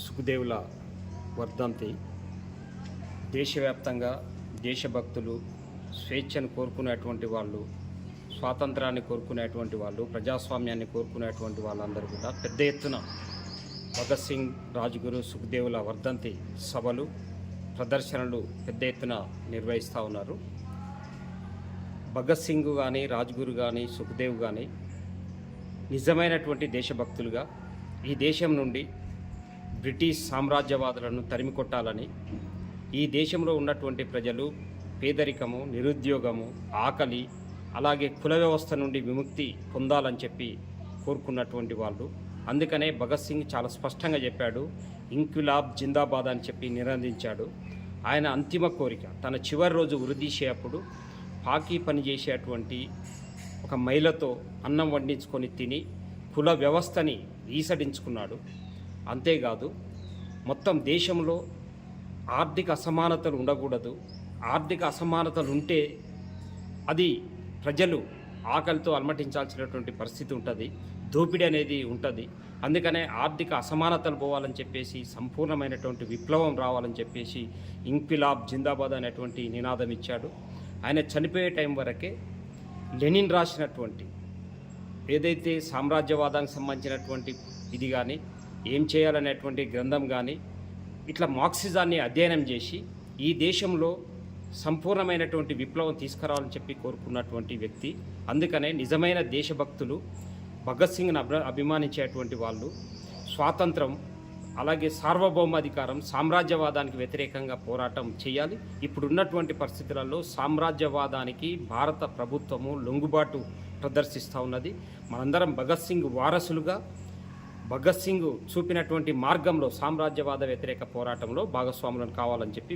సుఖదేవుల వర్ధంతి దేశవ్యాప్తంగా దేశభక్తులు స్వేచ్ఛను కోరుకునేటువంటి వాళ్ళు, స్వాతంత్రాన్ని కోరుకునేటువంటి వాళ్ళు, ప్రజాస్వామ్యాన్ని కోరుకునేటువంటి వాళ్ళందరూ కూడా పెద్ద ఎత్తున భగత్ సింగ్, రాజ్గురు, సుఖదేవుల వర్ధంతి సభలు, ప్రదర్శనలు పెద్ద ఎత్తున నిర్వహిస్తూ ఉన్నారు. భగత్ సింగ్ కానీ, రాజ్గురు కానీ, సుఖదేవ్ కానీ నిజమైనటువంటి దేశభక్తులుగా ఈ దేశం నుండి బ్రిటిష్ సామ్రాజ్యవాదులను తరిమికొట్టాలని, ఈ దేశంలో ఉన్నటువంటి ప్రజలు పేదరికము, నిరుద్యోగము, ఆకలి, అలాగే కుల వ్యవస్థ నుండి విముక్తి పొందాలని చెప్పి కోరుకున్నటువంటి వాళ్ళు. అందుకనే భగత్ సింగ్ చాలా స్పష్టంగా చెప్పాడు, ఇంక్విలాబ్ జిందాబాద్ అని చెప్పి నినందించాడు. ఆయన అంతిమ కోరిక తన చివరి రోజు ఉరిదీసేటప్పుడు పాకీ పని చేసేటువంటి ఒక మహిళతో అన్నం వండించుకొని తిని కుల వ్యవస్థని ఈసడించుకున్నాడు. అంతేకాదు, మొత్తం దేశంలో ఆర్థిక అసమానతలు ఉండకూడదు, ఆర్థిక అసమానతలు ఉంటే అది ప్రజలు ఆకలితో అలమటించాల్సినటువంటి పరిస్థితి ఉంటుంది, దోపిడీ అనేది ఉంటుంది. అందుకనే ఆర్థిక అసమానతలు పోవాలని చెప్పేసి, సంపూర్ణమైనటువంటి విప్లవం రావాలని చెప్పేసి ఇంక్విలాబ్ జిందాబాద్ అనేటువంటి నినాదం ఇచ్చాడు. ఆయన చనిపోయే టైం వరకే లెనిన్ రాసినటువంటి ఏదైతే సామ్రాజ్యవాదానికి సంబంధించినటువంటి ఇది కానీ, ఏం చేయాలనేటువంటి గ్రంథం కానీ, ఇట్లా మార్క్సిజాన్ని అధ్యయనం చేసి ఈ దేశంలో సంపూర్ణమైనటువంటి విప్లవం తీసుకురావాలని చెప్పి కోరుకున్నటువంటి వ్యక్తి. అందుకనే నిజమైన దేశభక్తులు భగత్ సింగ్ను అభిమానించేటువంటి వాళ్ళు స్వాతంత్రం, అలాగే సార్వభౌమాధికారం, సామ్రాజ్యవాదానికి వ్యతిరేకంగా పోరాటం చేయాలి. ఇప్పుడున్నటువంటి పరిస్థితులలో సామ్రాజ్యవాదానికి భారత ప్రభుత్వము లొంగుబాటు ప్రదర్శిస్తూ ఉన్నది. మనందరం భగత్ సింగ్ వారసులుగా భగత్ సింగ్ చూపినటువంటి మార్గంలో సామ్రాజ్యవాద వ్యతిరేక పోరాటంలో భాగస్వాములను కావాలని చెప్పి